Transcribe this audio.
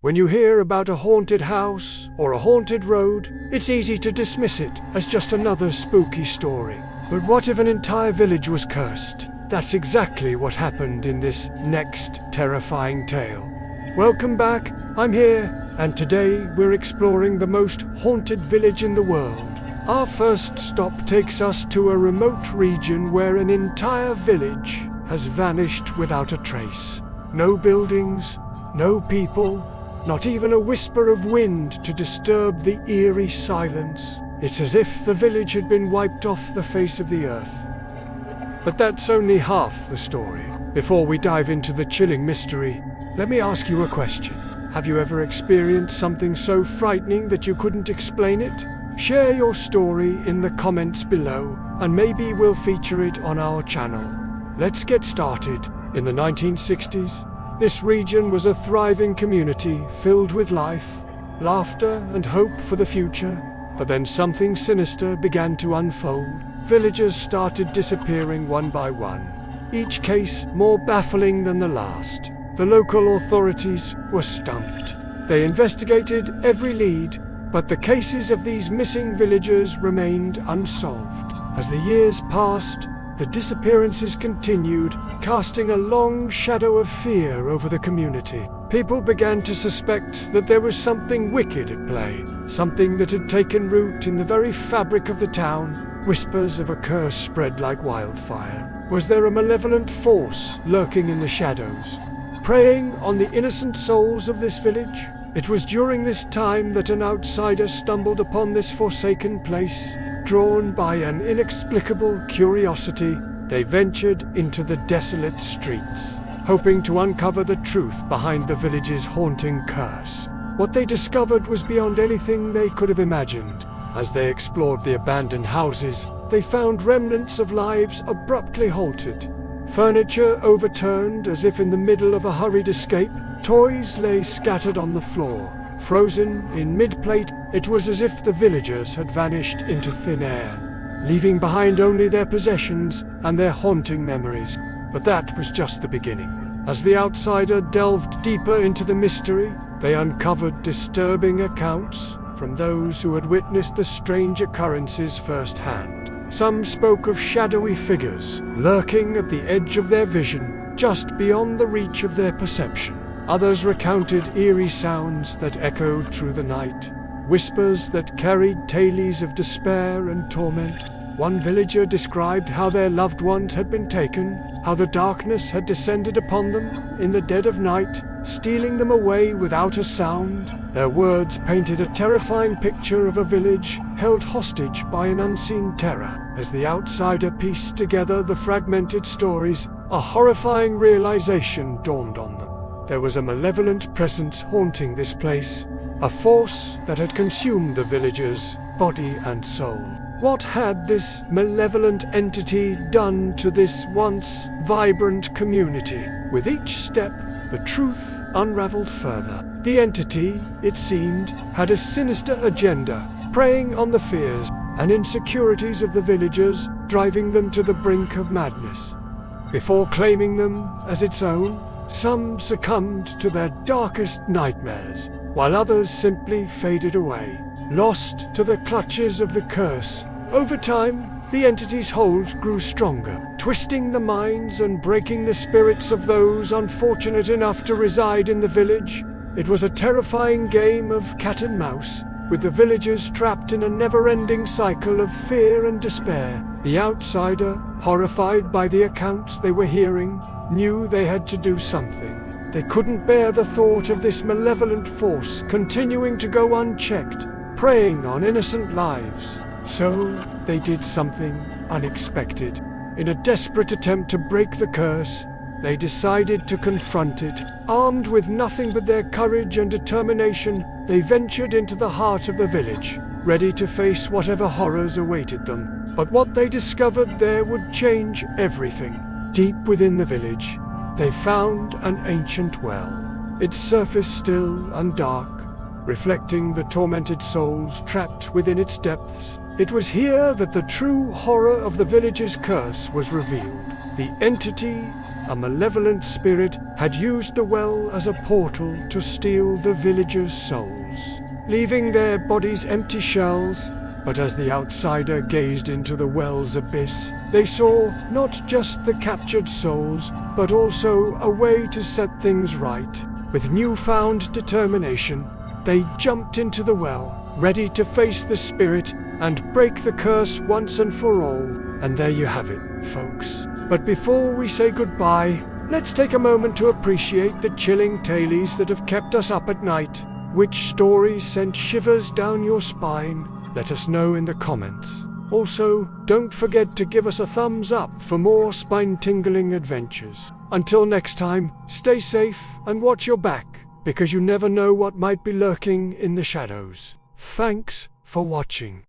When you hear about a haunted house or a haunted road, it's easy to dismiss it as just another spooky story. But what if an entire village was cursed? That's exactly what happened in this next terrifying tale. Welcome back, I'm here, and today we're exploring the most haunted village in the world. Our first stop takes us to a remote region where an entire village has vanished without a trace. No buildings, no people, not even a whisper of wind to disturb the eerie silence. It's as if the village had been wiped off the face of the earth. But that's only half the story. Before we dive into the chilling mystery, let me ask you a question. Have you ever experienced something so frightening that you couldn't explain it? Share your story in the comments below, and maybe we'll feature it on our channel. Let's get started. In the 1960s, this region was a thriving community filled with life, laughter, and hope for the future. But then something sinister began to unfold. Villagers started disappearing one by one, each case more baffling than the last. The local authorities were stumped. They investigated every lead, but the cases of these missing villagers remained unsolved. As the years passed, the disappearances continued, casting a long shadow of fear over the community. People began to suspect that there was something wicked at play, something that had taken root in the very fabric of the town. Whispers of a curse spread like wildfire. Was there a malevolent force lurking in the shadows, preying on the innocent souls of this village? It was during this time that an outsider stumbled upon this forsaken place. Drawn by an inexplicable curiosity, they ventured into the desolate streets, hoping to uncover the truth behind the village's haunting curse. What they discovered was beyond anything they could have imagined. As they explored the abandoned houses, they found remnants of lives abruptly halted. Furniture overturned as if in the middle of a hurried escape. Toys lay scattered on the floor, frozen in mid-plate. It was as if the villagers had vanished into thin air, leaving behind only their possessions and their haunting memories. But that was just the beginning. As the outsider delved deeper into the mystery, they uncovered disturbing accounts from those who had witnessed the strange occurrences firsthand. Some spoke of shadowy figures lurking at the edge of their vision, just beyond the reach of their perception. Others recounted eerie sounds that echoed through the night, whispers that carried tales of despair and torment. One villager described how their loved ones had been taken, how the darkness had descended upon them in the dead of night, stealing them away without a sound. Their words painted a terrifying picture of a village held hostage by an unseen terror. As the outsider pieced together the fragmented stories, a horrifying realization dawned on them. There was a malevolent presence haunting this place, a force that had consumed the villagers, body and soul. What had this malevolent entity done to this once vibrant community? With each step, the truth unraveled further. The entity, it seemed, had a sinister agenda, preying on the fears and insecurities of the villagers, driving them to the brink of madness. Before claiming them as its own, some succumbed to their darkest nightmares, while others simply faded away, lost to the clutches of the curse. Over time, the entity's hold grew stronger, twisting the minds and breaking the spirits of those unfortunate enough to reside in the village. It was a terrifying game of cat and mouse, with the villagers trapped in a never-ending cycle of fear and despair. The outsider, horrified by the accounts they were hearing, knew they had to do something. They couldn't bear the thought of this malevolent force continuing to go unchecked, preying on innocent lives. So, they did something unexpected. In a desperate attempt to break the curse, they decided to confront it. Armed with nothing but their courage and determination, they ventured into the heart of the village, ready to face whatever horrors awaited them. But what they discovered there would change everything. Deep within the village, they found an ancient well, its surface still and dark, reflecting the tormented souls trapped within its depths. It was here that the true horror of the village's curse was revealed. The entity, a malevolent spirit had used the well as a portal to steal the villagers' souls, leaving their bodies empty shells. But as the outsider gazed into the well's abyss, they saw not just the captured souls, but also a way to set things right. With newfound determination, they jumped into the well, ready to face the spirit and break the curse once and for all. And there you have it, folks. But before we say goodbye, let's take a moment to appreciate the chilling tales that have kept us up at night. Which stories sent shivers down your spine? Let us know in the comments. Also, don't forget to give us a thumbs up for more spine-tingling adventures. Until next time, stay safe and watch your back, because you never know what might be lurking in the shadows. Thanks for watching.